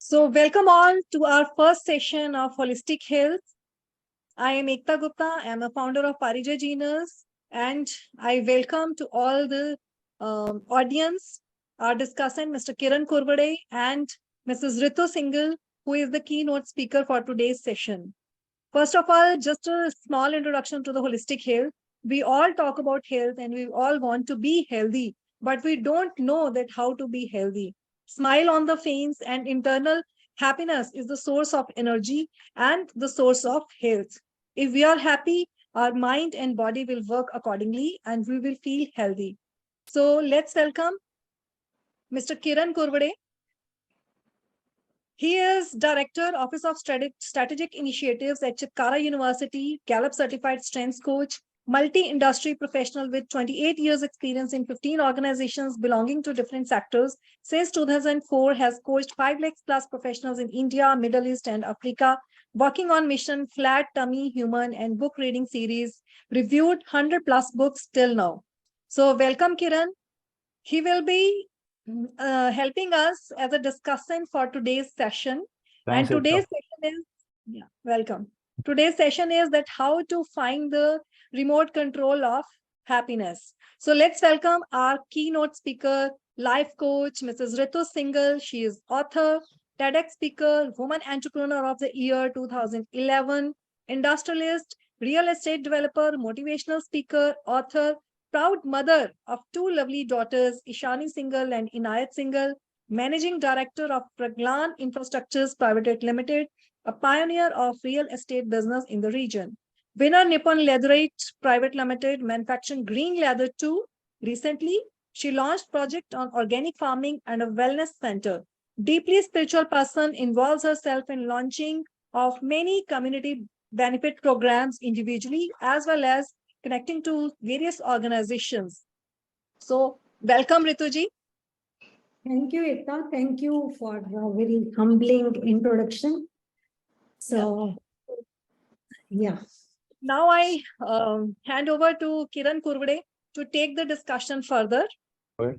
So, welcome all to our first session of Holistic Health. I am Ekta Gupta. I am a founder of Parijay Genus, and I welcome to all the audience, our discussant, Mr. Kiran Kurwade and Mrs. Ritu Singal, who is the keynote speaker for today's session. First of all, just a small introduction to the holistic health. We all talk about health and we all want to be healthy, but we don't know that how to be healthy. Smile on the face and internal happiness is the source of energy and the source of health. If we are happy, our mind and body will work accordingly and we will feel healthy. So let's welcome Mr. Kiran Kurwade. He is Director, Office of Strategic Initiatives at Chitkara University, Gallup Certified Strengths Coach, multi-industry professional with 28 years experience in 15 organizations belonging to different sectors. Since 2004, has coached 5 lakh plus professionals in India, Middle East, and Africa, working on mission, Flat Tummy Human, and book reading series, reviewed 100 plus books till now. So welcome, Kiran. He will be helping us as a discussant for today's session. Thanks, and today's session is, welcome. Today's session is that how to find the remote control of happiness. So let's welcome our keynote speaker, life coach, Mrs. Ritu Singal. She is author, TEDx speaker, Woman Entrepreneur of the Year 2011, Industrialist, real estate developer, motivational speaker, author, proud mother of 2 lovely daughters, Ishani Singal and Inayat Singal, managing director of Raglan Infrastructures Pvt Limited, a pioneer of real estate business in the region. Winner Nippon Leatherette Pvt Limited, manufacturing green leather too. Recently, she launched project on organic farming and a wellness center. Deeply spiritual person, involves herself in launching of many community benefit programs individually as well as connecting to various organizations. So, welcome, Rituji. Thank you, Ekta. Thank you for a very humbling introduction. So, yeah. Now I hand over to Kiran Kurwade to take the discussion further. Okay.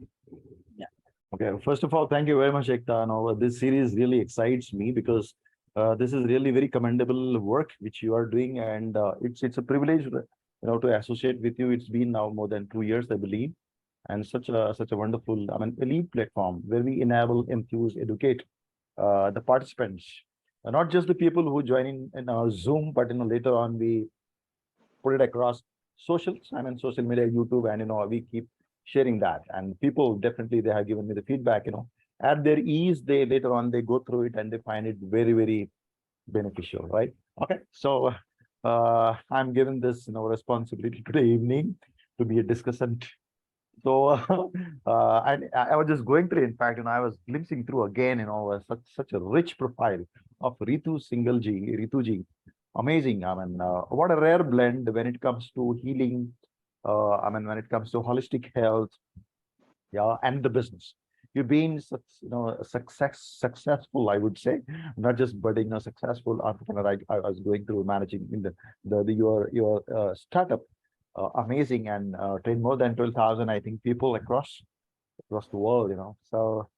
Okay. First of all, thank you very much, Ekta. Now, this series really excites me because this is really very commendable work which you are doing, and it's a privilege, to associate with you. It's been now more than 2 years, I believe, and such a wonderful, elite platform where we enable, enthuse, educate the participants, not just the people who join in our Zoom, but later on we put it across socials, social media, YouTube, and we keep sharing that. And people definitely, they have given me the feedback, at their ease, they later on they go through it and they find it very, very beneficial, right? Okay, so I'm given this responsibility today evening to be a discussant. So I was just going through, in fact, I was glimpsing through again, such a rich profile of Ritu Singal ji, Ritu ji. Amazing. What a rare blend when it comes to healing. When it comes to holistic health, and the business. You've been such, successful, I would say, not just budding a successful entrepreneur. I was going through managing in your startup, amazing, and trained more than 12,000, I think, people across the world. So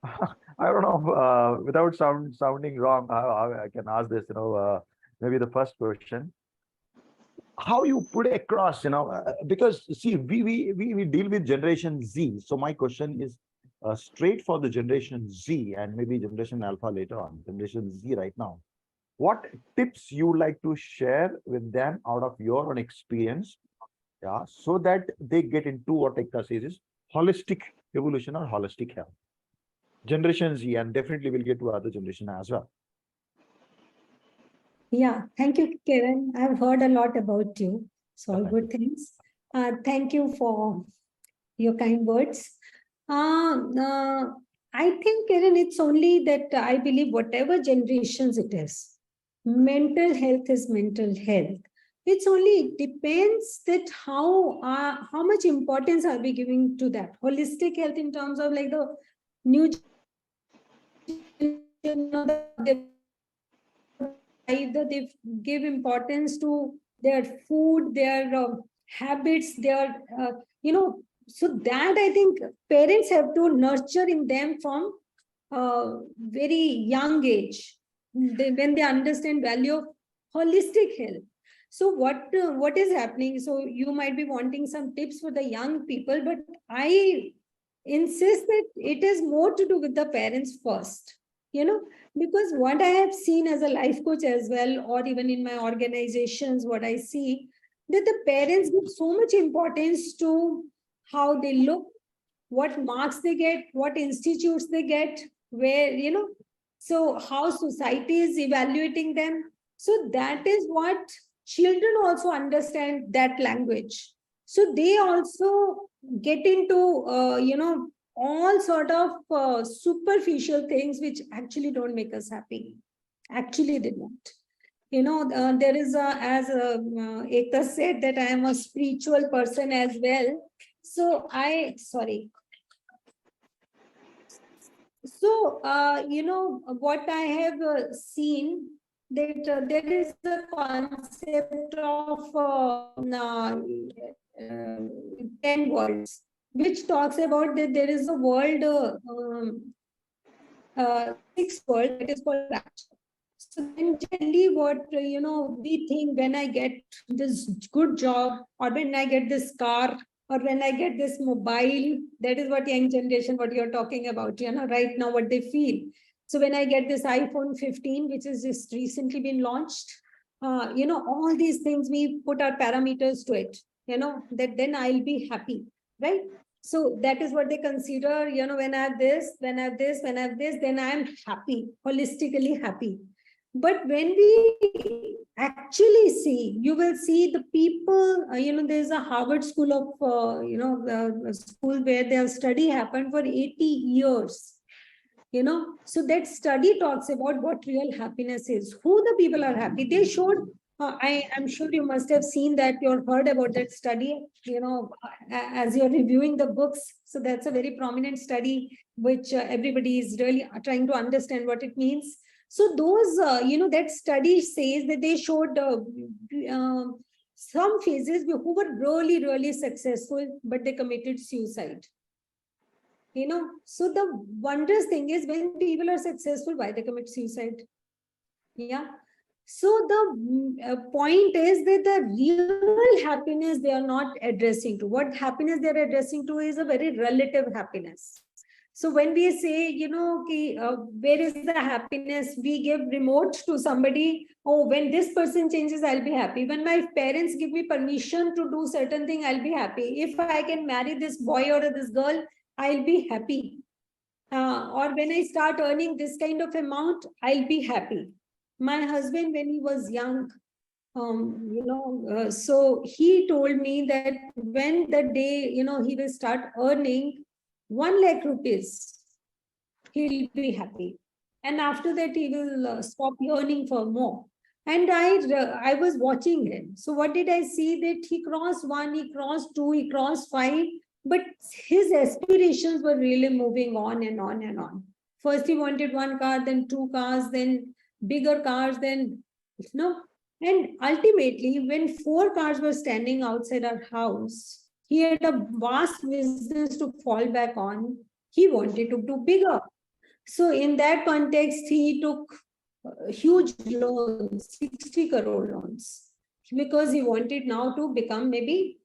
I don't know, without sounding wrong, how I can ask this. Maybe the first question, how you put it across, because see, we deal with Generation Z. So my question is straight for the Generation Z and maybe Generation Alpha later on, Generation Z right now. What tips you like to share with them out of your own experience, so that they get into what Ekta says is holistic evolution or holistic health? Generation Z, and definitely we'll get to other generation as well. Yeah, thank you, Kiran. I've heard a lot about you. So all good things. Thank you for your kind words. I think, Kiran, it's only that I believe whatever generations it is, mental health is mental health. It's only, it depends that how much importance are we giving to that holistic health in terms of like the new either they give importance to their food, their habits, their so that I think parents have to nurture in them from very young age, when they understand value of holistic health. So what is happening? So you might be wanting some tips for the young people, but I insist that it is more to do with the parents first, because what I have seen as a life coach as well, or even in my organizations, what I see, that the parents give so much importance to how they look, what marks they get, what institutes they get, where, so how society is evaluating them. So that is what children also understand, that language. So they also get into, all sort of superficial things which actually don't make us happy. Actually, they don't. There is as Ekta said, that I am a spiritual person as well. So what I have seen, that there is the concept of 10 worlds, which talks about that there is a world, sixth world, that is called rapture. So then generally what, we think, when I get this good job, or when I get this car, or when I get this mobile, that is what young generation, what you're talking about, right now, what they feel. So when I get this iPhone 15, which is just recently been launched, all these things, we put our parameters to it, that then I'll be happy, right? So that is what they consider, when I have this, when I have this, when I have this, then I am happy, holistically happy. But when we actually see, you will see the people, there's a Harvard School of, school where their study happened for 80 years. So that study talks about what real happiness is, who the people are happy. They showed, I'm sure you must have seen that, you've heard about that study, as you're reviewing the books. So that's a very prominent study, which everybody is really trying to understand what it means. So those, that study says that they showed some phases who were really, really successful, but they committed suicide. So the wondrous thing is, when people are successful, why they commit suicide? Yeah. So the point is that the real happiness they are not addressing to. What happiness they are addressing to is a very relative happiness. So when we say, where is the happiness, we give remote to somebody. Oh, when this person changes, I'll be happy. When my parents give me permission to do certain thing, I'll be happy. If I can marry this boy or this girl, I'll be happy. Or when I start earning this kind of amount, I'll be happy. My husband, when he was young, so he told me that when the day, he will start earning 1 lakh rupees, he'll be happy. And after that, he will stop yearning for more. And I was watching him. So what did I see? That he crossed 1, he crossed 2, he crossed 5, but his aspirations were really moving on and on and on. First, he wanted 1 car, then 2 cars, then bigger cars, then, and ultimately, when 4 cars were standing outside our house, he had a vast business to fall back on. He wanted to do bigger. So in that context, he took huge loans, 60 crore loans, because he wanted now to become maybe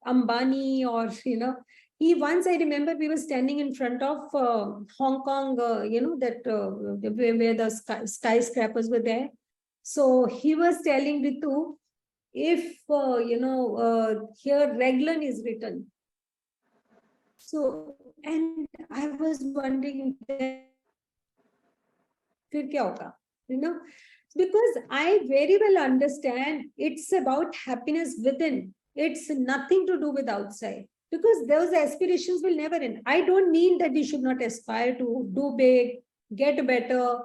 Ambani, or, he once, I remember, we were standing in front of Hong Kong, that where the skyscrapers were there. So he was telling Ritu, if, here Raglan is written. So, and I was wondering, because I very well understand it's about happiness within. It's nothing to do with outside, because those aspirations will never end. I don't mean that we should not aspire to do big, get better,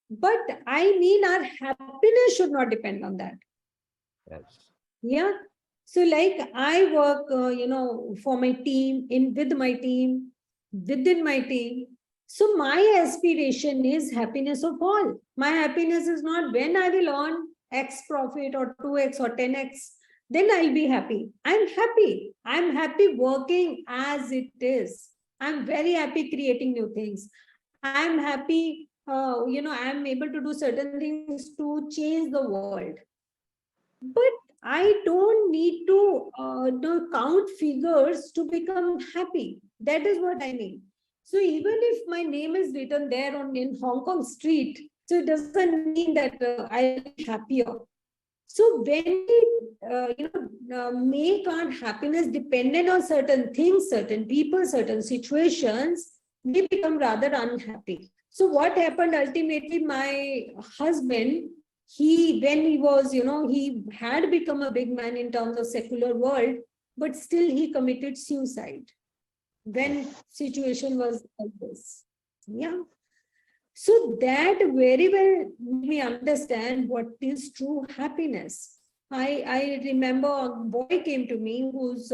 but I mean our happiness should not depend on that. Yes. Yeah. So like I work, for my team, with my team, within my team. So my aspiration is happiness of all. My happiness is not when I will earn X profit or 2X or 10X, then I'll be happy. I'm happy. I'm happy working as it is. I'm very happy creating new things. I'm happy, I'm able to do certain things to change the world. But I don't need to count figures to become happy. That is what I mean. So even if my name is written there in Hong Kong street, so it doesn't mean that I'll be happier. So when we, make our happiness dependent on certain things, certain people, certain situations, we become rather unhappy. So what happened ultimately, my husband, when he was, he had become a big man in terms of secular world, but still he committed suicide when situation was like this. Yeah. So that very well made me understand what is true happiness. I remember a boy came to me whose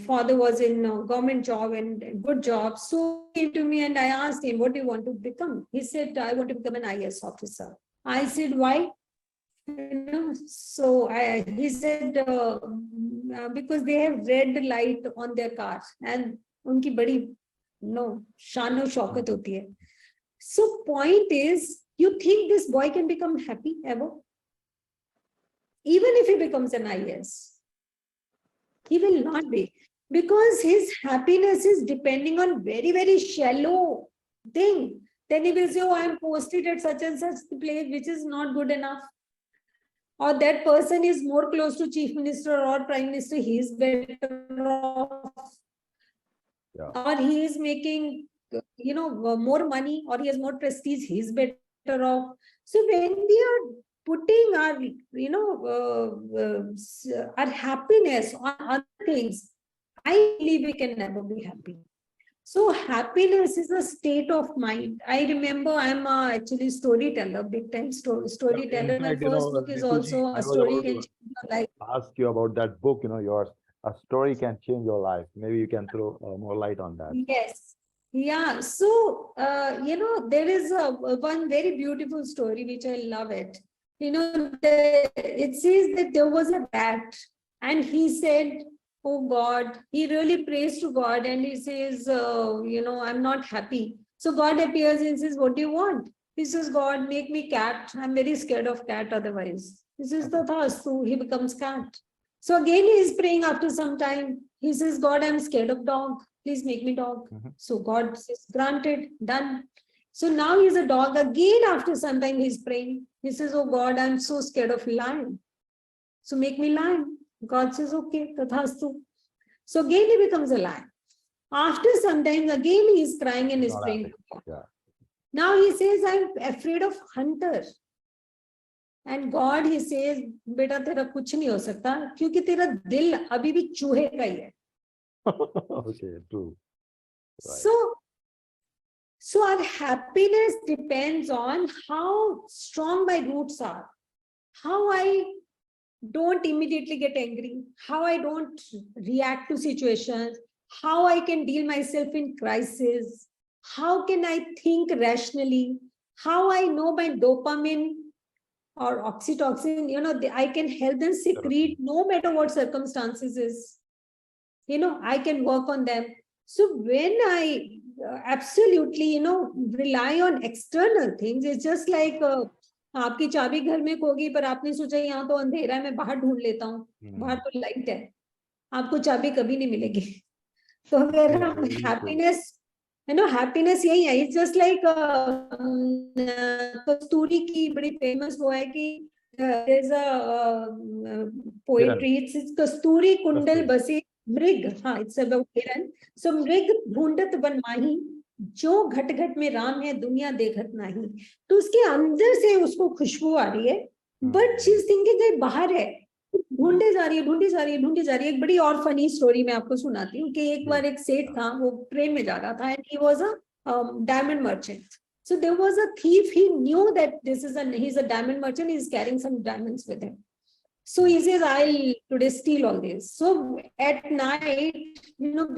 father was in a government job and a good job. So he came to me and I asked him, what do you want to become? He said, I want to become an IAS officer. I said, why? He said, because they have red light on their car and unki badi, shano shaukat hoti hai. So point is, you think this boy can become happy ever? Even if he becomes an IAS, he will not be, because his happiness is depending on very, very shallow thing. Then he will say, oh, I am posted at such and such place, which is not good enough. Or that person is more close to chief minister or prime minister, he is better off. Yeah. Or he is making, more money, or he has more prestige, he is better off. So when we are putting our happiness on other things, I believe we can never be happy. So happiness is a state of mind. I remember I'm actually storyteller, big time storyteller. In My fact, first book is Rituji, also I a was story about can to change your life. ask you about that book, yours. A story can change your life. Maybe you can throw more light on that. Yes. Yeah. So, there is one very beautiful story, which I love it. It says that there was a rat and he said, oh God, he really prays to God and he says, I'm not happy. So God appears and says, what do you want? He says, God, make me cat. I'm very scared of cat otherwise. He says, Tathastu. He becomes cat. So again, he is praying after some time. He says, God, I'm scared of dog. Please make me dog. So God says, granted, done. So now he's a dog. Again, after some time, he's praying. He says, oh God, I'm so scared of lion. So make me lion. God says, okay, tathastu. So again, he becomes a lion. After some time, again, he is crying and is praying. Yeah. Now he says, I'm afraid of hunter. And God, he says, beta tera kuch nahi ho sakta, kyunki tera dil abhi bhi choohe ka hi hai. Okay, true. Right. So our happiness depends on how strong my roots are, how I don't immediately get angry, how I don't react to situations, how I can deal myself in crisis, how can I think rationally, how I know my dopamine or oxytocin, I can help them secrete no matter what circumstances is. I can work on them. So when I absolutely, rely on external things, it's just like आपकी चाबी घर में खो गई पर आपने सोचा यहाँ तो अंधेरा है मैं बाहर ढूंढ लेता हूँ बाहर तो लाइट है आपको चाबी कभी नहीं मिलेगी तो अगर हम हैप्पीनेस यही है इट्स जस्ट लाइक कस्तूरी की बड़ी फेमस वो है कि there's a poetry it's कस्तूरी कुंडल बसे मृग it's about Kiran. So मृग ढूंढत बन माही जो घट घट में राम है दुनिया देखत नहीं तो उसके अंदर से उसको खुशबू आ रही है बट शी इज थिंकिंग बाहर है ढूंढी जा रही है एक बड़ी और फनी स्टोरी मैं आपको सुनाती हूँ कि एक बार एक सेठ था वो प्रेम में जा रहा था and he was a diamond merchant so there was a thief he knew that he's a diamond merchant he's carrying some diamonds with him so he says I'll today steal all this so at night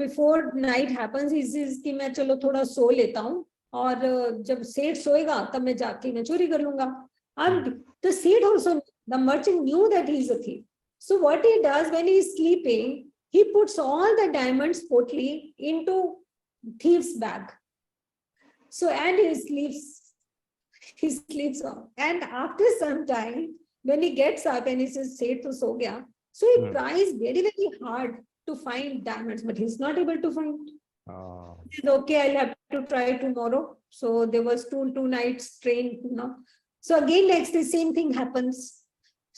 before night happens he says कि मैं चलो थोड़ा सो लेता हूँ और जब सेठ सोएगा तब मैं जाके मैं चोरी कर लूंगा and the seed also the merchant knew that he's a thief so what he does when he's sleeping he puts all the diamonds totally into thief's bag So, and he sleeps on. And after some time, when he gets up and he says, "Say to so gaya," so he tries very, very hard to find diamonds, but he's not able to find. He says, "Okay, I'll have to try tomorrow." So there was two nights train, So again, next the same thing happens.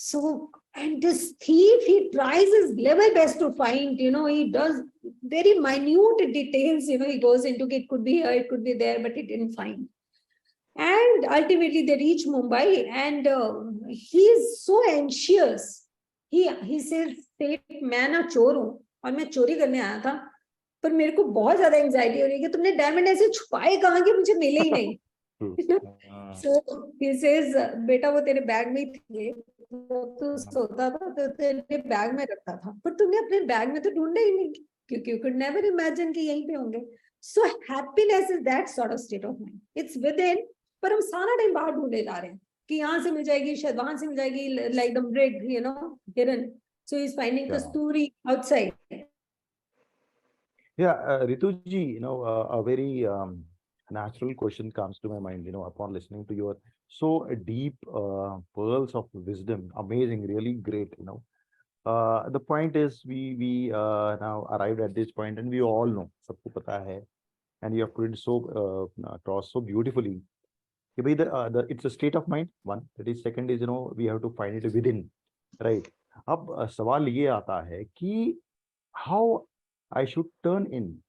So, and this thief, he tries his level best to find, he does very minute details, he goes into, it could be here, it could be there, but he didn't find. And ultimately they reach Mumbai, and he is so anxious. He says, मैं ना चोर हूँ और मैं चोरी करने आया था, पर मेरे को बहुत ज्यादा एंजाइटी हो रही है कि तुमने डायमंड ऐसे छुपाए कहाँ कि मुझे मिले ही नहीं. So he says, बेटा वो तेरे बैग में थे, तू सोता था तो तेरे बैग में रखता था, पर तुमने अपने बैग में तो ढूंढा ही नहीं, क्योंकि you could never imagine कि यहीं पे होंगे. So happiness is that sort of state of mind. It's within, पर हम सारा टाइम बाहर ढूंढे जा रहे हैं कि यहाँ से मिल जाएगी, शायद वहां से मिल जाएगी, like the brig, Kiran. So he's finding kasturi outside. Yeah, Rituji, a very natural question comes to my mind, upon listening to your so deep pearls of wisdom. Amazing, really great, The point is, we now arrived at this point, and we all know, sabko pata hai, and you have put it so across so beautifully. It's a state of mind, one. That is, second is, we have to find it within, right? अब सवाल ये आता है कि how I should turn in.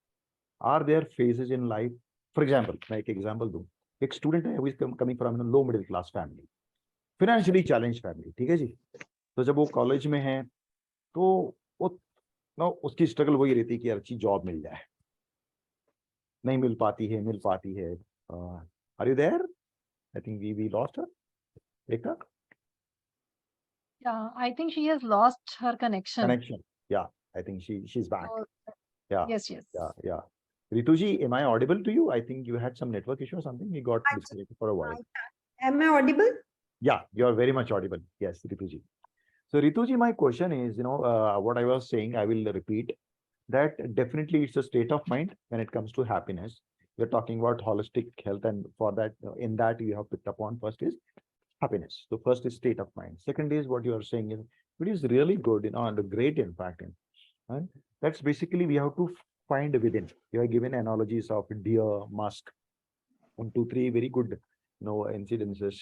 Are there phases in life? For example, मैं एक example दूं. एक student है who is coming from a low middle class family, financially challenged family, ठीक है जी. तो जब वो कॉलेज में है तो वो उसकी स्ट्रगल वही रहती है कि अच्छी जॉब मिल जाए, नहीं मिल पाती है. Are you there? I think we lost her. Ekta? Yeah, I think she has lost her connection. Yeah, I think she's back. So, yeah. Yes. Yeah. Rituji, am I audible to you? I think you had some network issue or something. We got disconnected for a while. Am I audible? Yeah, you're very much audible. Yes, Rituji. So Rituji, my question is, what I was saying, I will repeat that definitely it's a state of mind when it comes to happiness. We're talking about holistic health, and for that, in that you have picked up on first is happiness. So first is state of mind. Second is what you are saying is, it is really good, and a great impact in. And that's basically we have to find within. You are given analogies of deer, musk, 1, 2, 3, very good, incidences,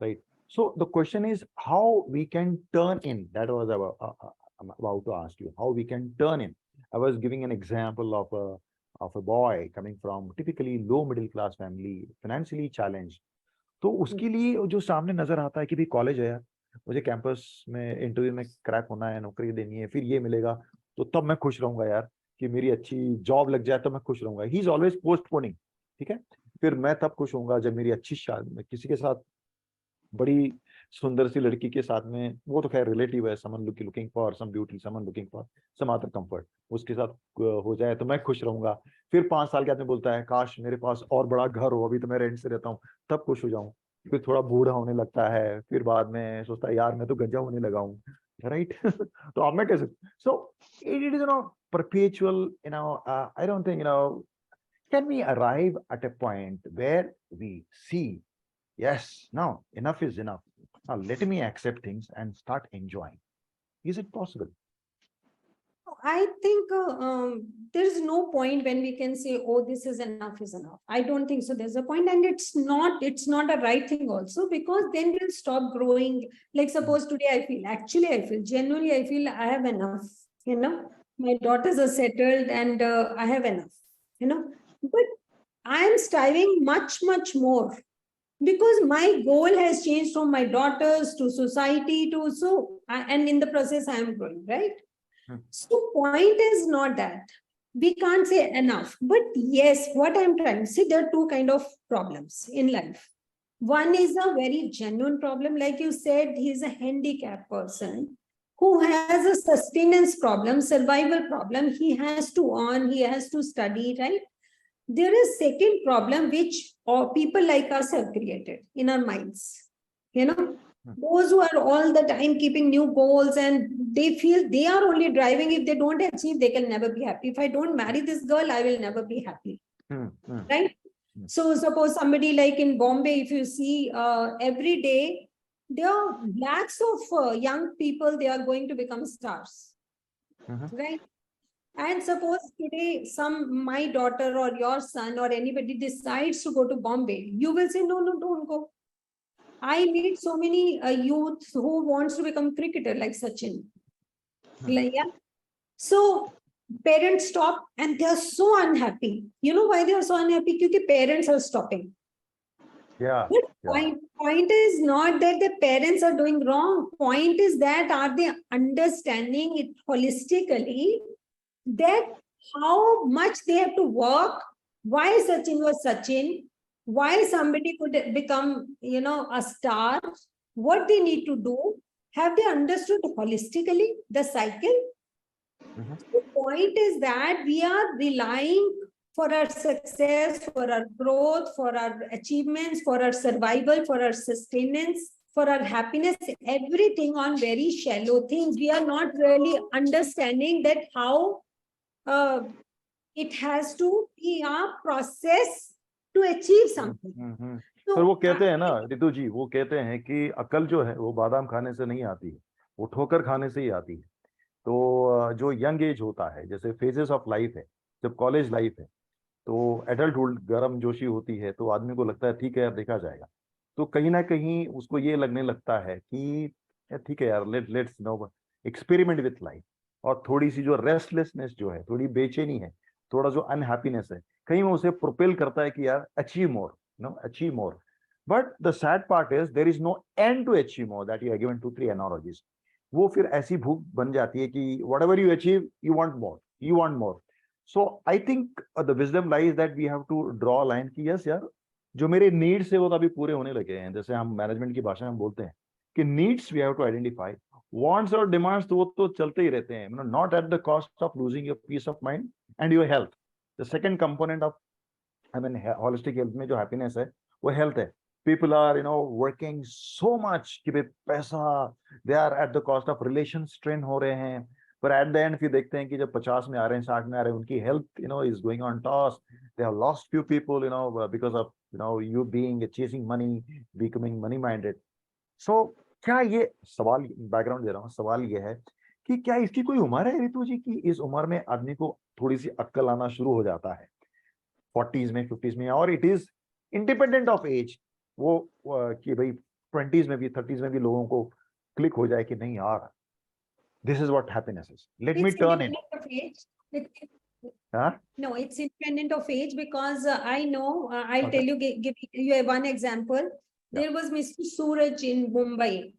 right? So the question is how we can turn in. That was I'm about to ask you how we can turn in. I was giving an example of a boy coming from typically low middle class family, financially challenged. तो उसके लिए जो सामने नजर आता है कि भाई कॉलेज है यार, मुझे कैंपस में इंटरव्यू में क्रैक होना है, नौकरी देनी है, फिर ये मिलेगा तो तब मैं खुश रहूंगा यार, कि मेरी अच्छी जॉब लग जाए तो मैं खुश रहूंगा. ही इज ऑलवेज पोस्टपोनिंग, ठीक है. फिर मैं तब खुश होऊंगा जब मेरी अच्छी शादी, किसी के साथ बड़ी सुंदर सी लड़की के साथ में, वो तो खैर रिलेटिव है, someone looking for some beauty, someone looking for some other comfort, उसके साथ हो जाए तो मैं खुश रहूंगा. फिर 5 साल के आदमी बोलता है काश मेरे पास और बड़ा घर हो, अभी तो मैं रेंट से रहता हूँ, तब खुश हो जाऊं. फिर थोड़ा बूढ़ा होने लगता है, फिर बाद में सोचता है यार मैं तो गंजा होने लगा हूँ, राइट. तो अब मैं कैसे, so it is perpetual, I don't think, can we arrive at a point where we see, yes, now enough is enough. Now let me accept things and start enjoying. Is it possible? I think there is no point when we can say, oh, this is enough is enough. I don't think so. There's a point, and it's not a right thing also, because then we'll stop growing. Like suppose today I feel genuinely, I feel I have enough, my daughters are settled and I have enough, but I am striving much, much more, because my goal has changed from my daughters to society to and in the process I am growing, right? So point is not that we can't say enough, but yes, what I'm trying to say, there are two kind of problems in life. One is a very genuine problem, like you said, he's a handicapped person who has a sustenance problem, survival problem. He has to earn, he has to study, right? There is second problem which people like us have created in our minds, those who are all the time keeping new goals, and they feel they are only driving. If they don't achieve, they can never be happy. If I don't marry this girl, I will never be happy. Right? So suppose somebody like in Bombay, if you see every day, there are lakhs of young people, they are going to become stars, right? And suppose today my daughter or your son or anybody decides to go to Bombay, you will say, no, no, don't go. I meet so many youth who wants to become cricketer like Sachin. Like, yeah. So parents stop and they are so unhappy. You know why they are so unhappy? Because parents are stopping. Yeah. But point is not that the parents are doing wrong. Point is that are they understanding it holistically, that how much they have to work, why Sachin was Sachin, why somebody could become, a star, what they need to do. Have they understood holistically the cycle? The point is that we are relying for our success, for our growth, for our achievements, for our survival, for our sustenance, for our happiness, everything on very shallow things. We are not really understanding that how it has to be a process to achieve something. Sir वो कहते हैं ना रितु जी, वो कहते हैं कि अकल जो है वो बादाम खाने से नहीं आती है, वो ठोकर खाने से ही आती है। तो जो यंग एज होता है, जैसे फेजेस ऑफ लाइफ है, जब कॉलेज लाइफ है तो एडल्टहुड गर्म जोशी होती है, तो आदमी को लगता है ठीक है यार देखा जाएगा, तो कहीं ना कहीं उसको ये लगने लगता है कि ठीक है यार let's know experiment with life. और थोड़ी सी जो रेस्टलेसनेस जो है, थोड़ी बेचैनी है, थोड़ा जो अनहैप्पीनेस है, कहीं वो उसे प्रोपेल करता है कि यार achieve more, achieve more. But the sad part is there is no end to achieve more, that you have given 2-3 analogies. वो फिर ऐसी भूख बन जाती है कि whatever you achieve you want more, you want more. So I think the wisdom lies that we have to draw line कि yes यार, जो मेरे नीड्स है वो तो अभी पूरे होने लगे हैं, जैसे हम मैनेजमेंट की भाषा में बोलते हैं कि needs we have to identify, wants और डिमांड्स तो वो तो चलते ही रहते हैं, not at the cost of losing your peace of mind and your health. The second component of holistic health में जो हैप्पीनेस है वो हेल्थ है। People are working so much कि पैसा, they are at the cost of relation strain हो रहे हैं, पर at the end फिर देखते हैं कि जब 50 में आ रहे हैं, 60 में आ रहे हैं, उनकी health is going on toss. They have lost few people because of you being chasing money, becoming money minded. So क्या ये सवाल, बैकग्राउंड दे रहा हूँ, सवाल ये है कि क्या इसकी कोई उम्र है रितु जी कि इस उम्र में आदमी को थोड़ी सी अक्ल आना शुरू हो जाता है, 40s में, 50s में, और it is independent of age, वो कि भाई 20s में भी 30s में भी लोगों को क्लिक हो जाए कि नहीं यार this is what happiness is, late me turn it. No, it's independent of age because I know, I'll tell you, give you one example. There was Mr. Suraj in Mumbai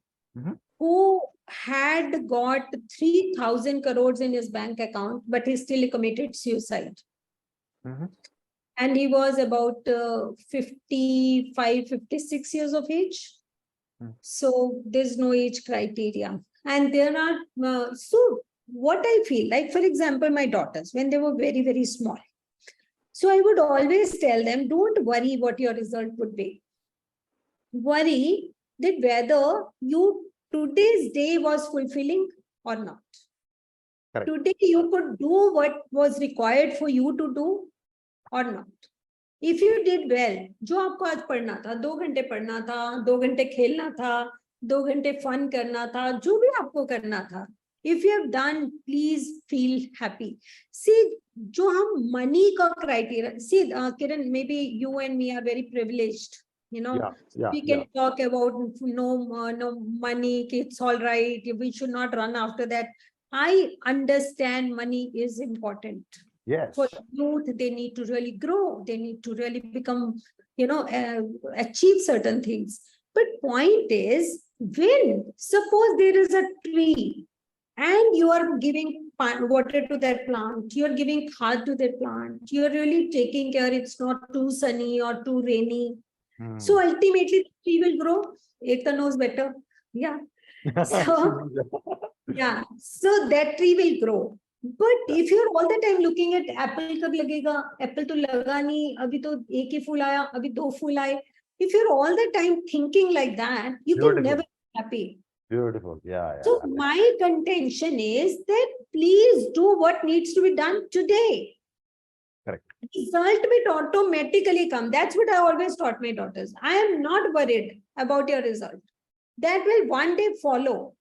who had got 3,000 crores in his bank account, but he still committed suicide. And he was about 55, 56 years of age. So there's no age criteria. And there are, so what I feel like, for example, my daughters, when they were very, very small. So I would always tell them, don't worry what your result would be. Worry that whether today's day was fulfilling or not. Correct. Today you could do what was required for you to do or not. If you did well, जो आपको आज पढ़ना था, 2 घंटे पढ़ना था, 2 घंटे खेलना था, 2 घंटे फन करना था, जो भी आपको करना था, if you have done, please feel happy. See, जो हम money का criteria, see, Kiran, maybe you and me are very privileged. We can talk about no money, it's all right, we should not run after that. I understand money is important. Yes. For youth, they need to really grow. They need to really become, achieve certain things. But point is, when suppose there is a tree and you are giving water to that plant, you are giving खाद to that plant, you are really taking care, it's not too sunny or too rainy. So ultimately, the tree will grow. Ekta knows better. Yeah. So, yeah. So that tree will grow. But if you're all the time looking at apple कब लगेगा, apple तो लगा नहीं, अभी तो एक ही फूल आया, अभी 2 फूल आए. If you're all the time thinking like that, you can never be happy. Beautiful. Yeah. So my contention is that please do what needs to be done today. Correct. result will automatically come. That's what I always taught my daughters. I am not worried about your result. That will one day follow.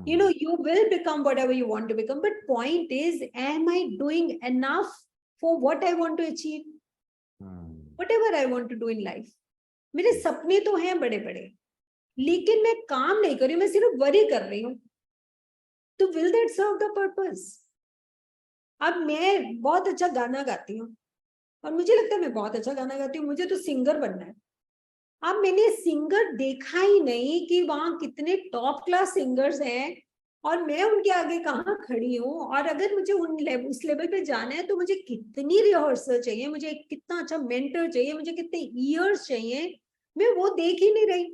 You know, you will become whatever you want to become. But point is, am I doing enough for what I want to achieve? Whatever I want to do in life. मेरे सपने तो हैं बड़े बड़े, लेकिन मैं काम नहीं कर रही हूँ, मैं सिर्फ वरी कर रही हूँ. तो will that serve the purpose? अब मैं बहुत अच्छा गाना गाती हूँ और मुझे लगता है मैं बहुत अच्छा गाना गाती हूँ, मुझे तो सिंगर बनना है. अब मैंने सिंगर देखा ही नहीं कि वहां कितने टॉप क्लास सिंगर्स हैं और मैं उनके आगे कहाँ खड़ी हूँ, और अगर मुझे उस लेवल पे जाना है तो मुझे कितनी रिहर्सल चाहिए, मुझे कितना अच्छा मेंटर चाहिए, मुझे कितने ईयर्स चाहिए, मैं वो देख ही नहीं रही.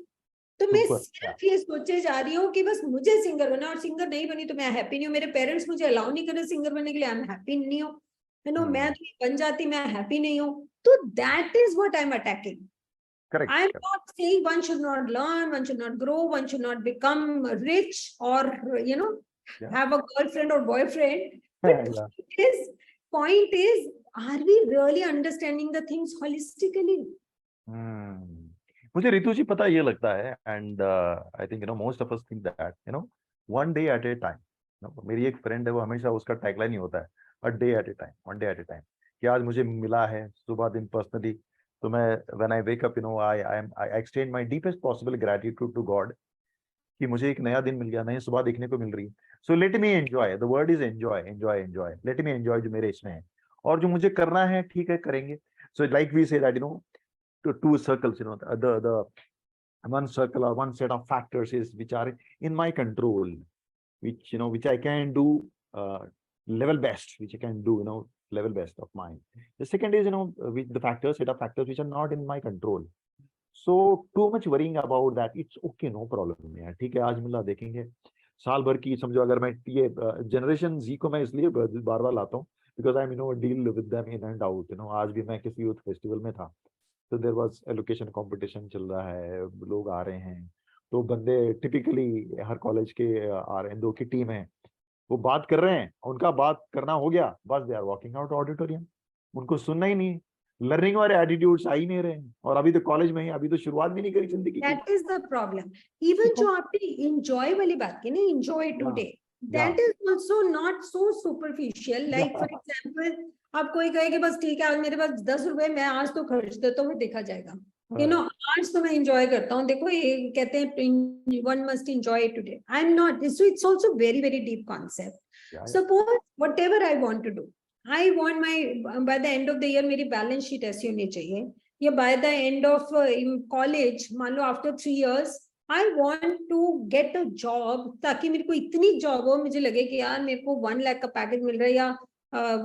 तो मैं सिर्फ ये सोचे जा रही हूँ कि बस मुझे सिंगर बना, और सिंगर नहीं बनी तो मैं हैप्पी नहीं हूँ. मेरे पेरेंट्स मुझे अलाउ नहीं कर रहे सिंगर बनने के लिए, आई एम हैप्पी नहीं हूँ. यू नो, मैं बन जाती, मैं हैप्पी नहीं हूँ. तो that is what I am attacking. Correct. I am not saying one should not learn, one should not grow, one should not become rich, or you know, have a girlfriend or boyfriend. But point is, are we really understanding the things holistically? मुझे रितु जी पता ये लगता है, and I think most of us think that one day at a time. मेरी एक friend है, वो हमेशा उसका टैगलाइन ही होता है a day at a time, one day at a time. कि आज मुझे मिला है सुबह दिन पर्सनली, तो मैं when I wake up I extend my deepest possible gratitude to God कि मुझे एक नया दिन मिल गया, नई सुबह देखने को मिल रही है. So let me enjoy. The word is enjoy. Let me enjoy जो मेरे इसमें है, और जो मुझे करना है ठीक है करेंगे. So like we say that two circles, the one circle or one set of factors is which are in my control, which I can do level best, which I can do level best of mine. The second is with the set of factors which are not in my control. So too much worrying about that, it's okay, no problem यार, ठीक है आज मिला देखेंगे. साल भर की समझो, अगर मैं ये जनरेशन जी को मैं इसलिए बार बार लाता हूँ because I'm deal with them in and out. आज भी मैं किसी यूथ फेस्टिवल में था, तो देयर वाज एलोकेशन कंपटीशन चल रहा है, लोग आ रहे हैं, तो बंदे टिपिकली हर कॉलेज के आ रहे हैं, 2 की टीम है, वो बात कर रहे हैं, उनका बात करना हो गया, बस they are walking out auditorium. उनको सुनना ही नहीं, लर्निंग वाले एटीट्यूड्स आ ही नहीं रहे हैं, और अभी तो कॉलेज में ही, अभी तो शुरुआत भी नहीं करी जिंदगी की. That is the problem. Even जो आपने एंजॉय वाली बात की ना, enjoy today, that is also not so superficial. Like for example, आप कोई कहे कि बस ठीक है आज मेरे पास 10 रुपए, मैं आज तो खर्च देता हूँ, देखा जाएगा. आज तो मैं एंजॉय करता हूँ, देखो ये कहते हैं one must enjoy today. I am not. So it's also very very deep concept. Suppose whatever I want to do, I want my by the end of the year मेरी बैलेंस शीट ऐसी होनी चाहिए, या by the end of college, मान लो after 3 years I want to get a job, ताकि मेरे को इतनी जॉब हो, मुझे लगे कि यार मेरे को 1 लाख का पैकेज मिल रहा है, या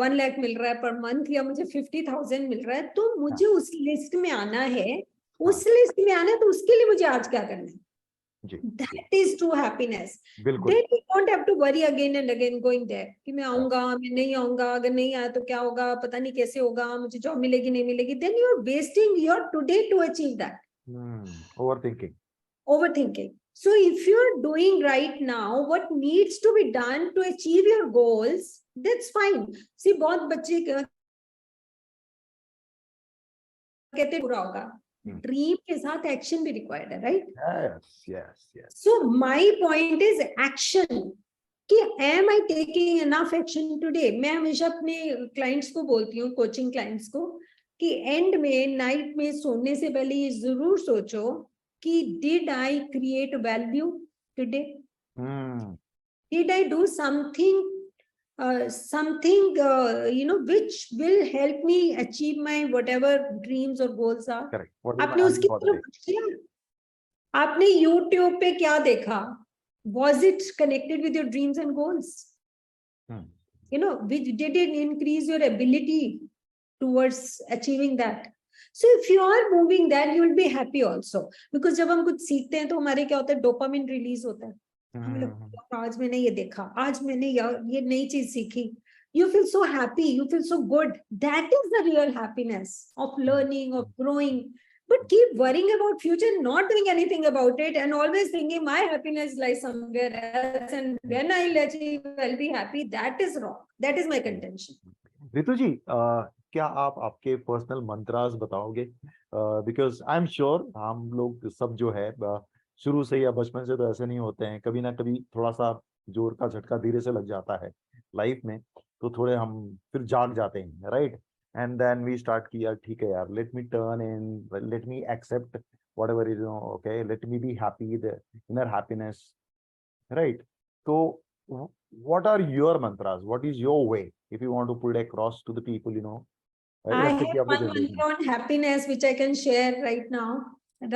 1 लाख मिल रहा है पर मंथ, या मुझे 50,000 मिल रहा है, तो मुझे उस लिस्ट में आना है. उस लिस्ट में आना है तो उसके लिए मुझे आज क्या करना है. That is true happiness. Then you don't have to worry again and again going there कि मैं आऊंगा, मैं नहीं आऊंगा, अगर नहीं आया तो क्या होगा, पता नहीं कैसे होगा, मुझे जॉब मिलेगी नहीं मिलेगी. Then you are wasting your today to achieve that. Overthinking. So if you are doing right now what needs to be done to achieve your goals, that's fine. See, बहुत बच्चे कहते पूरा होगा. Dream के साथ action भी required है, right? Yes. So my point is action. कि am I taking enough action today? मैं हमेशा अपने clients को बोलती हूँ, coaching clients को, कि end में night में सोने से पहले ये जरूर सोचो कि did I create value today? Did I do something which will help me achieve my whatever dreams or goals are? Correct. आपने उसकी तरफ किया, आपने YouTube पे क्या देखा? Was it connected with your dreams and goals? Which did it increase your ability towards achieving that? So if you are moving that, you will be happy also. Because जब हम कुछ सीखते हैं तो हमारे क्या होता है, डोपामिन रिलीज होता है. हमें लगता है आज मैंने ये देखा, आज मैंने ये नई चीज सीखी. You feel so happy, you feel so good. That is the real happiness of learning, of growing. But keep worrying about future, not doing anything about it, and always thinking my happiness lies somewhere else, and when I'll achieve, I'll be happy. That is wrong. That is my contention. Ritu जी, क्या आप आपके personal mantras बताओगे? Because I am sure हम लोग सब जो है शुरू से या बचपन से तो ऐसे नहीं होते हैं, कभी ना कभी थोड़ा सा जोर का झटका धीरे से लग जाता है लाइफ में, तो थोड़े हम फिर जाग जाते हैं, right? And then we start किया, ठीक है यार, let me turn in, let me accept whatever is, okay, let me be happy, the inner happiness, right? So what are your mantras? What is your way if you want to put it across to the people, I irrespective have of the one generation? mantra on happiness, which I can share right now.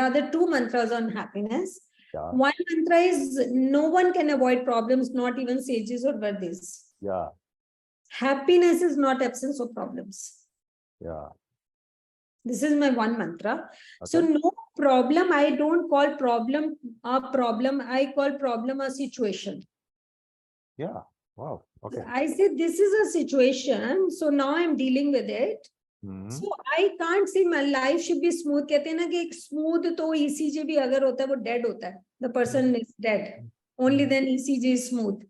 Rather, two mantras on happiness. Yeah, One mantra is no one can avoid problems, not even sages or Vardis. yeah, Happiness is not absence of problems. yeah. This is my one mantra. So Okay. no problem, I don't call problem a problem. I call problem a situation. Yeah. Wow. Okay. I say this is a situation. So now I'm dealing with it. Hmm. So I can't say my life should be smooth. कहते हैं ना कि एक smooth तो ECG भी अगर होता है वो dead होता है. The person is dead. Only then ECG is smooth.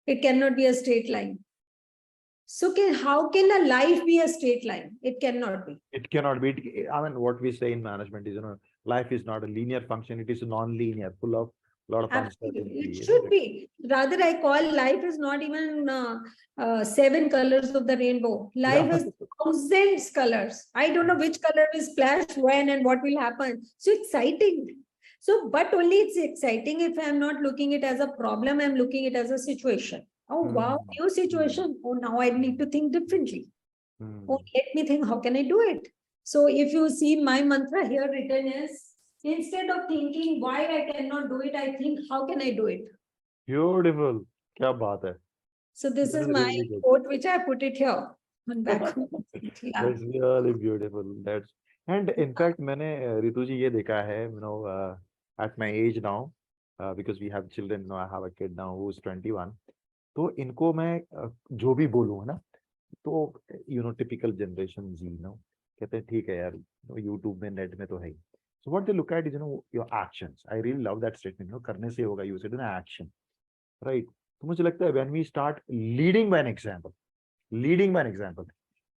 It cannot be a straight line. So how can a life be a straight line? It cannot be. It cannot be. I mean, what we say in management is, life is not a linear function. It is non-linear, full of a lot of Absolutely. uncertainty. It should be. Rather, I call life is not even 7 colors of the rainbow. Life Yeah. is thousands colors. I don't know which color will splash when and what will happen. So exciting. So, but only it's exciting if I'm not looking it as a problem, I'm looking it as a situation. Oh, wow, new situation. Oh, now I need to think differently. Oh, let me think, how can I do it? So if you see my mantra here written is, instead of thinking why I cannot do it, I think how can I do it? Beautiful. क्या बात है? So this is my really good. quote, which I put it here on back. Yeah. That's really beautiful. That's, and in fact, मैंने रितु जी ये देखा है, at my age now, because we have children, I have a kid now who's 21. तो इनको मैं जो भी बोलूँ है ना, तो typical generation Z, कहते हैं ठीक है यार, YouTube में, नेट में तो है ही. So what they look at is, your actions. I really love that statement. करने से होगा, you said action, right? तो मुझे लगता है when we start leading by an example,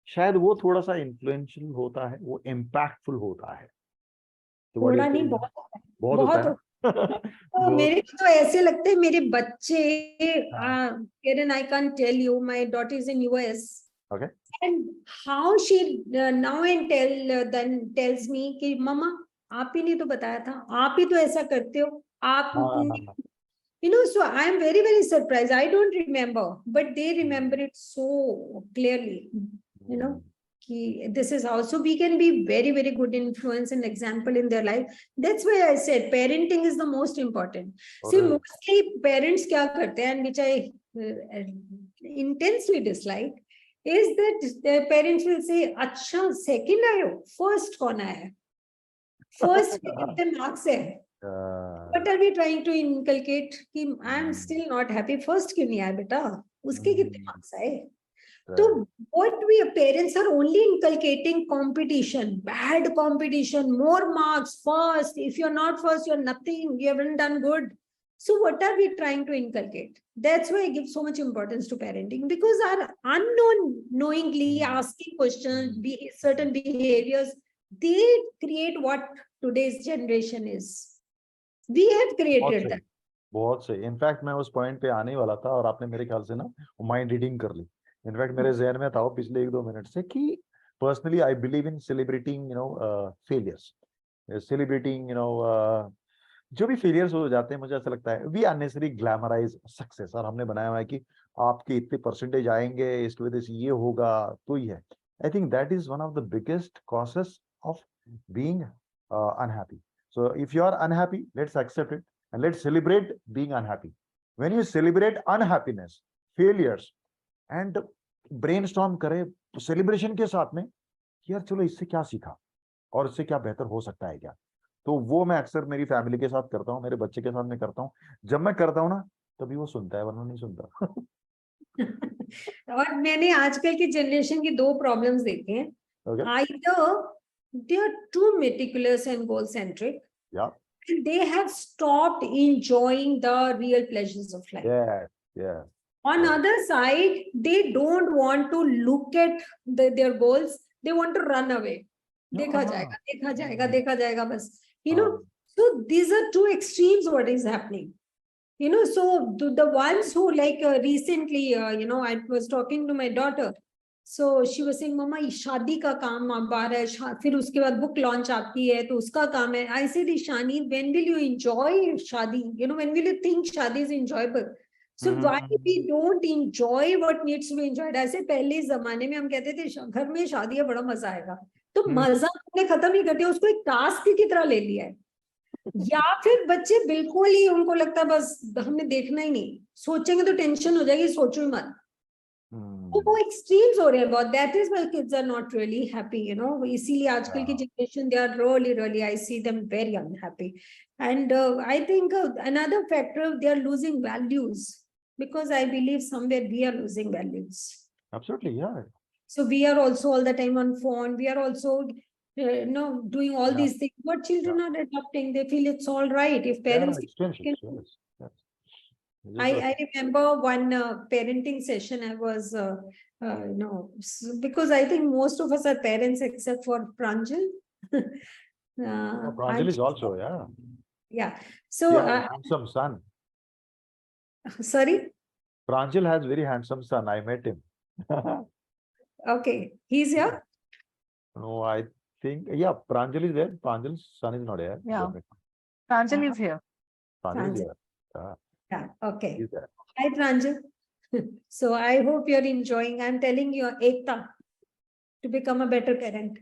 शायद वो थोड़ा सा influential होता है, वो impactful होता है. थोड़ा नहीं, बहुत होता है. तो मेरे को तो ऐसे लगते हैं मेरे बच्चे, Kiran, I can't tell you, my daughter is in US. Okay. And how she now and then tells me कि मम्मा आप ही ने तो बताया था, आप ही तो ऐसा करते हो, आप so I am very, very surprised. I don't remember, but they remember it so clearly, this is how. So we can be very, very good influence and example in their life. That's why I said parenting is the most important. See, mostly parents kya karte hain, and which I intensely dislike, is that the parents will say, "Acha, second aayo, first kaun aaya? First kitne marks hai?" What are we trying to inculcate? Ki I am still not happy. First kyun nahi aaya beta? Uske kitne marks aaye? So what we parents are only inculcating competition, bad competition, more marks, first. If you're not first, you're nothing. You haven't done good. So what are we trying to inculcate? That's why I give so much importance to parenting, because our unknowingly asking questions, certain behaviors, they create what today's generation is. We have created that. बहुत सही. In fact मैं उस point पे आने वाला था और आपने मेरे ख्याल से ना माइंड रीडिंग कर ली. इनफैक्ट मेरे जहन में था वो पिछले 1-2 मिनट से कि personally I believe in celebrating failures, celebrating जो भी फेलियर्स हो जाते हैं, मुझे ऐसा लगता है वी अननेसेसरी ग्लैमराइज सक्सेस. और हमने बनाया हुआ है कि आपके इतने परसेंटेज आएंगे, इसकी वजह से ये होगा, तो ही है. I think that is one of the biggest causes of being unhappy. So if you are unhappy, let's accept it and let's celebrate being unhappy. When you celebrate unhappiness, failures, and brainstorm करें celebration के साथ में, यार चलो इससे क्या सीखा और इससे क्या बेहतर हो सकता है क्या, तो वो मैं अक्सर मेरी फैमिली के साथ करता हूँ, मेरे बच्चे के साथ में करता हूँ. जब मैं करता हूँ ना, तभी वो सुनता है, वरना नहीं सुनता. और मैंने आजकल की जनरेशन की 2 प्रॉब्लम्स देखे हैं. Either they are too meticulous and goal centric. Yeah. And they have stopped enjoying the real pleasures of life. Yeah. On other side, they don't want to look at their goals. They want to run away. Dekha jayega, dekha jayega, dekha jayega bas. You know, so these are two extremes what is happening. You know, so the ones who like recently, you know, I was talking to my daughter. So she was saying, Mama, शादी का काम अब आ रहा है, फिर उसके बाद book launch आपकी है, तो उसका काम है. I said, Ishani, when will you enjoy शादी? You know, when will you think शादी is enjoyable? So why we don't enjoy what needs to be enjoyed? ऐसे पहले जमाने में हम कहते थे घर में शादी है बड़ा मजा आएगा. तो मजा हमने खत्म नहीं करते, उसको एक टास्क की तरह ले लिया है. या फिर बच्चे बिल्कुल ही उनको लगता है बस हमने देखना ही नहीं, सोचेंगे तो टेंशन हो जाएगी, सोचो ही मत. तो वो एक्सट्रीम्स हो रहे हैं बहुत. That is why kids are not really happy, you know. इसीलिए आजकल की generation, they are really I see them very unhappy. And I think another factor, they are losing values, because I believe somewhere we are losing values. Absolutely, yeah. So we are also all the time on phone. We are also doing all these things. What children are adopting, they feel it's all right if parents. I remember one parenting session. I was, because I think most of us are parents except for Pranjal. Pranjal is also, yeah. Yeah. So handsome son. Sorry? Pranjal has very handsome son. I met him. Okay. He's here? No, I think, yeah, Pranjal is there. Pranjal's son is not here. Yeah. Pranjal is here. Pranjal is here. Yeah, okay. He's there. Hi, Pranjal. So I hope you're enjoying. I'm telling you, Ekta, to become a better parent.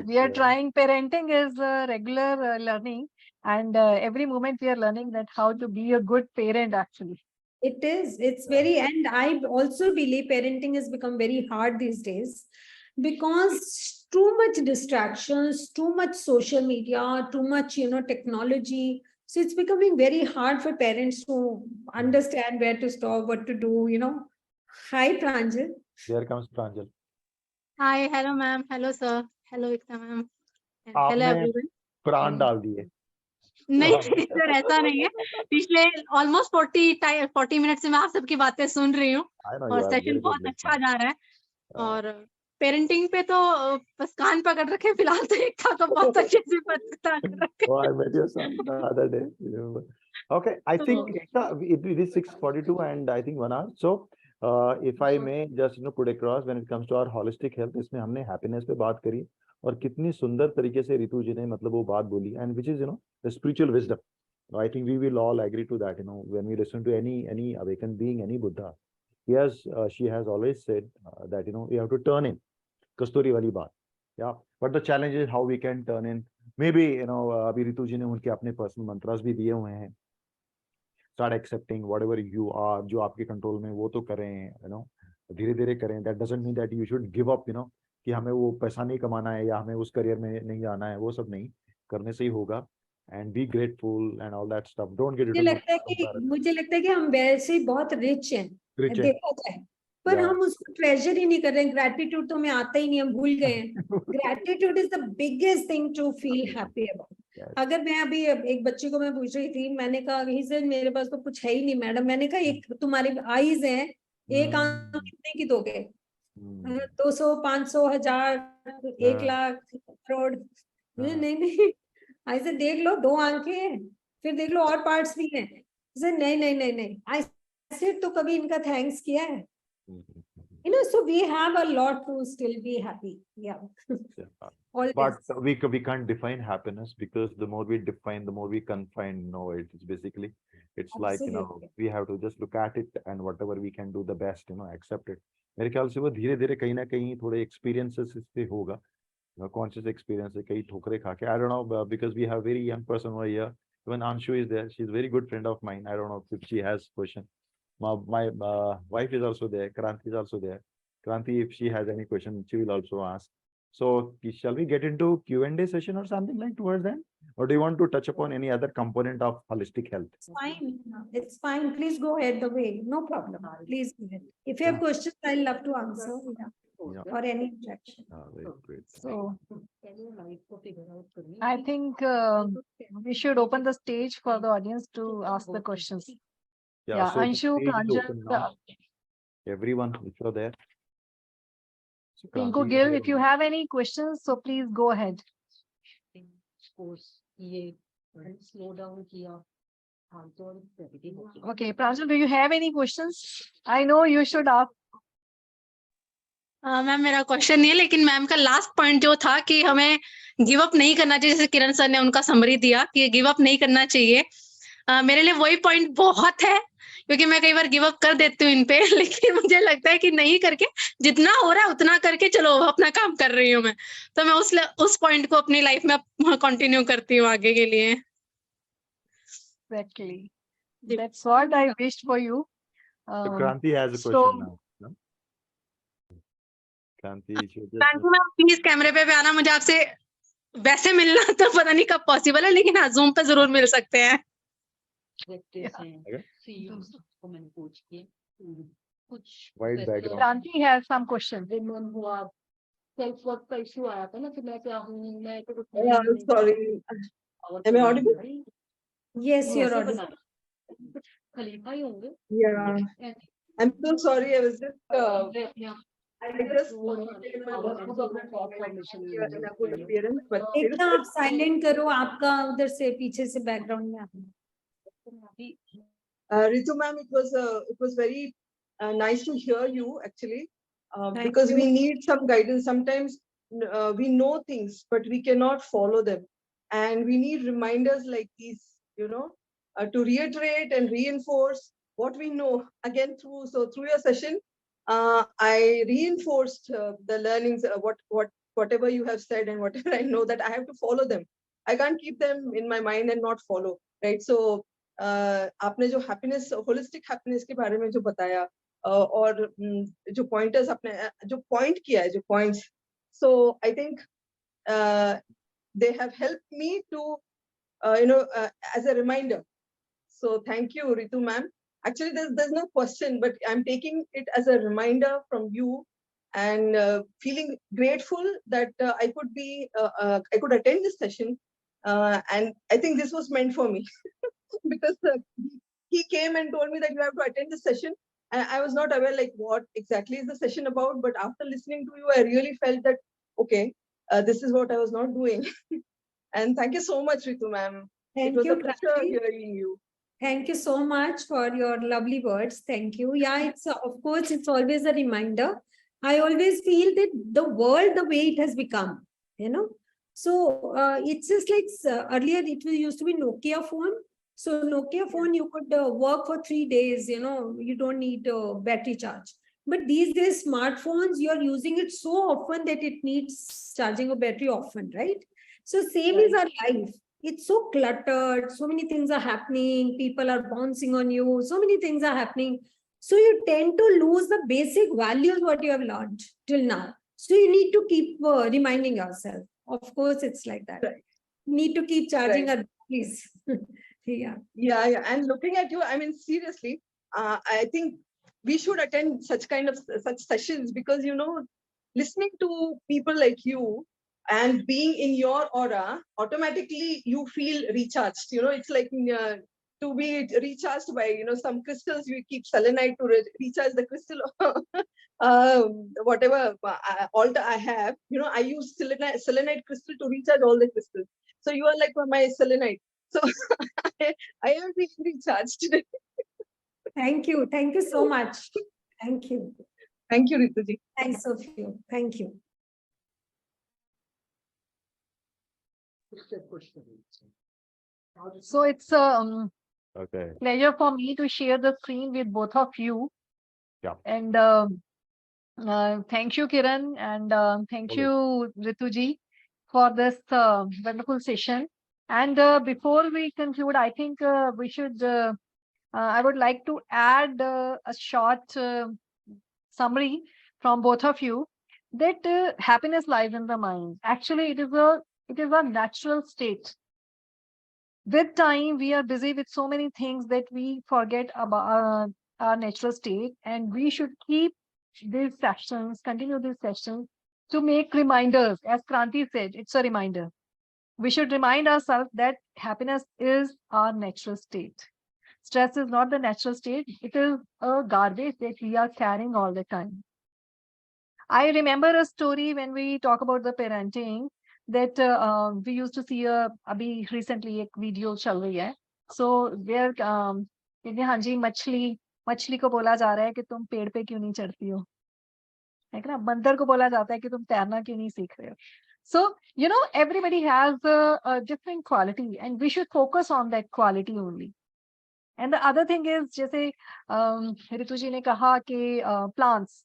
We are trying. Parenting is a regular learning, and every moment we are learning that how to be a good parent actually. It is. It's very, and I also believe parenting has become very hard these days because too much distractions, too much social media, too much, technology. So it's becoming very hard for parents to understand where to stop, what to do, Hi, Pranjal. Here comes Pranjal. Hi, hello, ma'am. Hello, sir. Hello, Ekta, ma'am. Hello, everyone. प्राण डाल दिए. नहीं sir, ऐसा नहीं है. पिछले almost 40 minute से मैं आप सबकी बातें सुन रही हूँ और सेशन बहुत अच्छा जा रहा है. और पेरेंटिंग पे तो बस कान पकड़ रखे फिलहाल, तो एक था तो बहुत अच्छे से पता रखे. Oh, I met your son the other day. Okay, I think it is 6:42 and I think 1 hour. So if I may just put across when it comes to our holistic health, इसमें हमने happiness पे बात करी और कितनी सुंदर तरीके से रितु जी ने मतलब वो बात बोली, and which is the spiritual wisdom. I think we will all agree to that. When we listen to any awakened being, any Buddha, she has always said that you have to turn in. कस्तूरी वाली बात. Yeah, but the challenge is how we can turn in. Maybe अभी रितु जी ने उनके अपने personal mantras भी दिए हुए हैं. Start accepting whatever you are, जो आपके कंट्रोल में वो तो करें, धीरे धीरे करें. That doesn't mean that you should give up, कि हमें वो पैसा नहीं कमाना है या हमें उस करियर में नहीं जाना है, वो सब नहीं करने से ही होगा. And be grateful and all that stuff. Don't get into मुझे लगता है कि हम वैसे ही बहुत रिच हैं, देखा जाए, पर हम उसको ट्रेजर ही नहीं कर रहे हैं. ग्रैटिट्यूड तो हमें आता ही नहीं, हम भूल गए हैं. Gratitude is the biggest thing to feel happy about. अगर मैं अभी एक बच्चे को मैं पूछ रही थी, मैंने कहा ही से मेरे पास तो कुछ है ही नहीं मैडम. मैंने कहा एक तुम्हारे आईज हैं, एक आंख कितने की दोगे? 200, 500, 1000, 1 लाख, करोड़? नहीं. ऐसे देख लो, 2 आंखें, फिर देख लो और पार्ट्स भी हैं. नहीं. ऐसे तो कभी इनका थैंक्स किया है? So we have a lot to still be happy. Yeah. But we can't define happiness, because the more we define, the more we confine. No, it's basically, it's Absolutely. like, we have to just look at it and whatever we can do the best, accept it. मेरे ख्याल से वो धीरे धीरे कहीं ना कहीं थोड़े experiences से होगा. Conscious experience, कई ठोकरे खा के. I don't know, because we have very young person over here. When Anshu is there, she's a very good friend of mine. I don't know if she has question. My wife is also there. Kranti is also there. Kranti, if she has any question, she will also ask. So shall we get into Q&A session or something like towards then? Or do you want to touch upon any other component of holistic health? It's fine. It's fine. Please go ahead the way. No problem. Please go ahead. If you have questions, I'll love to answer. Or any objection. Very great. So I think we should open the stage for the audience to ask the questions. Yeah, so the Anshu, stage is Pranjal, open now. Everyone, if you're there. So Tinku Kranti, Gill, you're if you have any questions, so please go ahead. Okay, Pranjal, do you have any questions? I know you should ask. Ma'am मेरा question नहीं है, लेकिन ma'am का last point जो था कि हमें give up नहीं करना चाहिए, जैसे किरण सर ने उनका समरी दिया कि गिव अप नहीं करना चाहिए, मेरे लिए वही पॉइंट बहुत है, क्योंकि मैं कई बार गिव अप कर देती हूँ इन पे, लेकिन मुझे लगता है कि नहीं करके जितना हो रहा है उतना करके चलो अपना काम कर रही हूँ मैं, तो मैं उस पॉइंट को अपनी लाइफ में कंटिन्यू करती हूँ आगे के लिए. Exactly. That's what I wished for you. So Kranti has a so- question now. No? Kranti, thank you ma'am, please कैमरे पे आना, मुझे आपसे वैसे मिलना तो पता नहीं कब पॉसिबल है, लेकिन हाँ जूम पे जरूर मिल सकते हैं. White background. Kranti has some questions. Self-worth का इश्यू आया था ना कि मैं क्या हूँ, मैं तो कुछ नहीं हूँ. Sorry. Am I audible? Yes, you're कैसे audible. बनाया? कुछ खलीफा ही होंगे. Yeah, I'm so sorry. I was just I just in a good appearance, but still. एक आप साइलेंट करो, आपका उधर से पीछे से बैकग्राउंड में आता है. Ritu ma'am, it was very nice to hear you actually, Thank because you. we need some guidance. Sometimes we know things, but we cannot follow them, and we need reminders like these, to reiterate and reinforce what we know again through your session. I reinforced the learnings, whatever you have said and whatever I know, that I have to follow them. I can't keep them in my mind and not follow, right? So आपने जो happiness, holistic happiness के बारे में जो बताया, और जो pointers आपने जो point किया है, जो points, so I think they have helped me to as a reminder. So thank you, Ritu ma'am. Actually, there's no question, but I'm taking it as a reminder from you, and feeling grateful that I could attend this session, and I think this was meant for me because he came and told me that you have to attend this session, and I was not aware like what exactly is the session about. But after listening to you, I really felt that okay, this is what I was not doing. And thank you so much, Ritu ma'am. Thank It was you, a pleasure Kranti. hearing you. Thank you so much for your lovely words. Thank you. Yeah, it's of course, it's always a reminder. I always feel that the world, the way it has become, so it's just like earlier it used to be Nokia phone. So Nokia phone, you could work for 3 days, you don't need battery charge. But these days, smartphones, you're using it so often that it needs charging a battery often, right? So same is our life. It's so cluttered, so many things are happening, people are bouncing on you, so many things are happening. So you tend to lose the basic values what you have learned till now. So you need to keep reminding yourself. Of course, it's like that. Right. Need to keep charging Right. our batteries. Yeah. Yeah. And looking at you, I mean, seriously, I think we should attend such sessions because, listening to people like you and being in your aura, automatically you feel recharged. It's like to be recharged by, some crystals. You keep selenite to recharge the crystal. Whatever altar I have, I use selenite crystal to recharge all the crystals. So you are like my selenite. So I am being recharged today. Thank you. Thank you so much. Thank you. Thank you, Rituji. Thanks of you. Thank you. So it's a Okay. pleasure for me to share the screen with both of you. Yeah. And thank you, Kiran, and thank you, Rituji, for this wonderful session. And before we conclude, I think we should, I would like to add a short summary from both of you that happiness lies in the mind. Actually, it is a natural state. With time, we are busy with so many things that we forget about our natural state, and we should keep these sessions, continue these sessions to make reminders. As Kranti said, it's a reminder. We should remind ourselves that happiness is our natural state. Stress is not the natural state. It is a garbage that we are carrying all the time. I remember a story when we talk about the parenting that we used to see abhi recently एक video चल रही है. So where हाँ जी मछली को बोला जा रहा है कि तुम पेड़ पे क्यों नहीं चढ़ती हो, है ना? बंदर को बोला जाता है कि तुम तैरना क्यों नहीं सीख रहे हो. So everybody has a different quality and we should focus on that quality only. And the other thing is जैसे रितु जी ने कहा कि plants.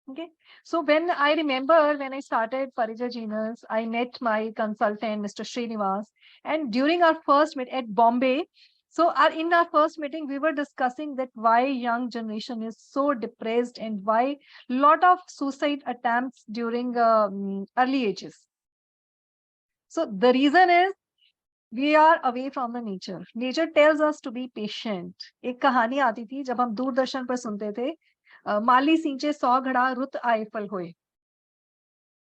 Okay, so when I remember when I started Parija Genus, I met my consultant, Mr. Srinivas, and during our first meet at Bombay, so in our first meeting, we were discussing that why young generation is so depressed and why lot of suicide attempts during early ages. So the reason is we are away from the nature. Nature tells us to be patient. एक कहानी आती थी जब हम दूरदर्शन पर सुनते थे, माली सींचे 100 घड़ा रुत आए फल होए,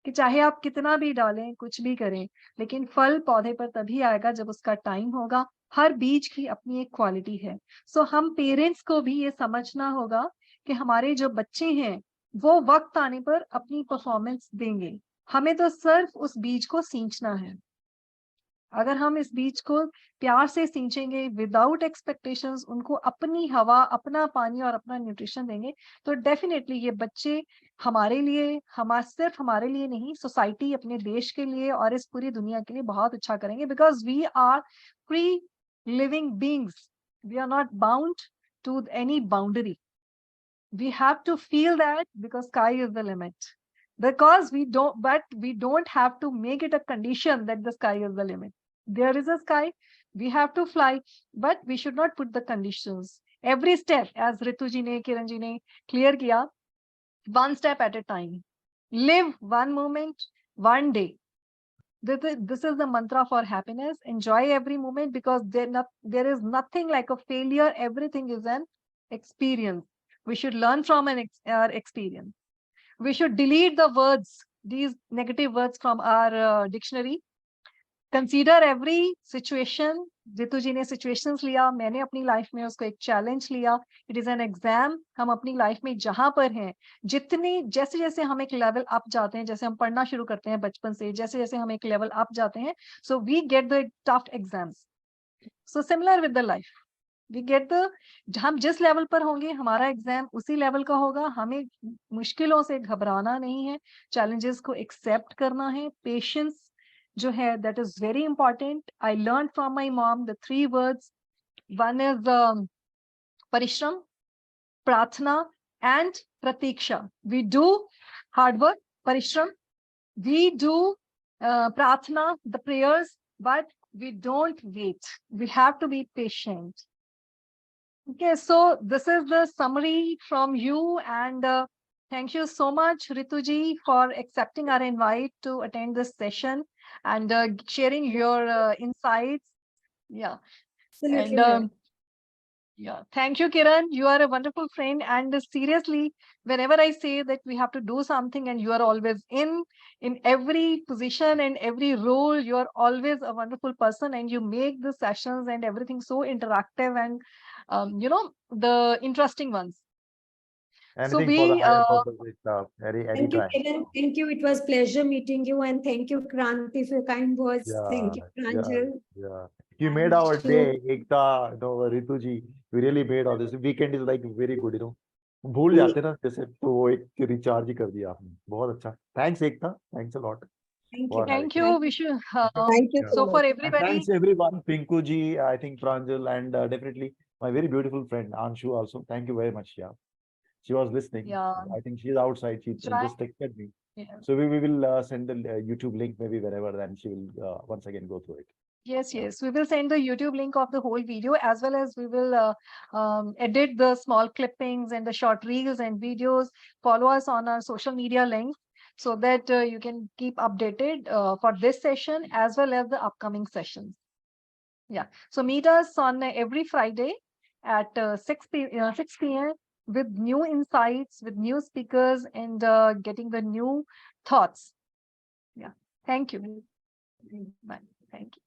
कि चाहे आप कितना भी डालें कुछ भी करें लेकिन फल पौधे पर तभी आएगा जब उसका टाइम होगा. हर बीज की अपनी एक क्वालिटी है. सो हम पेरेंट्स को भी ये समझना होगा कि हमारे जो बच्चे हैं वो वक्त आने पर अपनी परफॉर्मेंस देंगे. हमें तो सिर्फ उस बीज को सींचना है. अगर हम इस बीज को प्यार से सींचेंगे विदाउट एक्सपेक्टेशंस, उनको अपनी हवा, अपना पानी और अपना न्यूट्रिशन देंगे, तो डेफिनेटली ये बच्चे हमारे लिए, सिर्फ हमारे लिए नहीं, सोसाइटी, अपने देश के लिए और इस पूरी दुनिया के लिए बहुत अच्छा करेंगे. Because we are free living beings, we are not bound to any boundary. We have to feel that because sky is the limit. Because we don't have to make it a condition that the sky is the limit. There is a sky, we have to fly, but we should not put the conditions. Every step, as Ritu ji ne, Kiran ji ne clear kiya, one step at a time. Live one moment, one day. This is the mantra for happiness. Enjoy every moment because there is nothing like a failure. Everything is an experience. We should learn from our experience. We should delete the words, these negative words from our dictionary. Consider every situation. Ritu ji ne situations liya, मैंने अपनी life में उसको एक challenge लिया. It is an exam. हम अपनी life में जहां पर हैं, जैसे जैसे हम एक लेवल अप जाते हैं, जैसे हम पढ़ना शुरू करते हैं बचपन से, जैसे जैसे हम एक लेवल अप जाते हैं, so we get the tough exams. So similar with the life, we get हम जिस लेवल पर होंगे हमारा एग्जाम उसी लेवल का होगा. हमें मुश्किलों से घबराना नहीं है, चैलेंजेस को एक्सेप्ट करना है. पेशेंस जो है, that is very important. I learned from my mom the 3 words. One is parishram, प्रार्थना and pratiksha. We do hard work, parishram. We do प्रार्थना, the prayers, but we don't wait. We have to be patient. Okay, so this is the summary from you, and thank you so much, Ritu ji, for accepting our invite to attend this session and sharing your insights. Yeah. Absolutely. And yeah, thank you, Kiran. You are a wonderful friend. And seriously, whenever I say that we have to do something and you are always in every position and every role, you are always a wonderful person and you make the sessions and everything so interactive and, the interesting ones. Anything we, for the higher purpose, Thank you, Kiran. Thank you. It was pleasure meeting you, and thank you, Kranti, for your kind words. Thank you, Pranjal. Yeah. You made our day, Ekta, Ritu ji. We really made all this. Weekend is like very good, भूल जाते ना जैसे, तो वो एक recharge ही कर दिया आपने. बहुत अच्छा. Thanks, Ekta. Thanks a lot. Thank you. Wow. thank you. We should. Thank you. So for And everybody, thanks everyone, Pinku ji, I think Pranjal, and definitely my very beautiful friend Anshu also. Thank you very much. Yeah, she was listening. Yeah. I think she's outside. She Try. just texted me. Yeah. So we will send the YouTube link maybe wherever, then she will once again go through it. Yes, yes. We will send the YouTube link of the whole video, as well as we will edit the small clippings and the short reels and videos. Follow us on our social media links so that you can keep updated for this session as well as the upcoming sessions. Yeah. So meet us on every Friday at 6 p.m. with new insights, with new speakers, and getting the new thoughts. Yeah. Thank you. Bye. Thank you.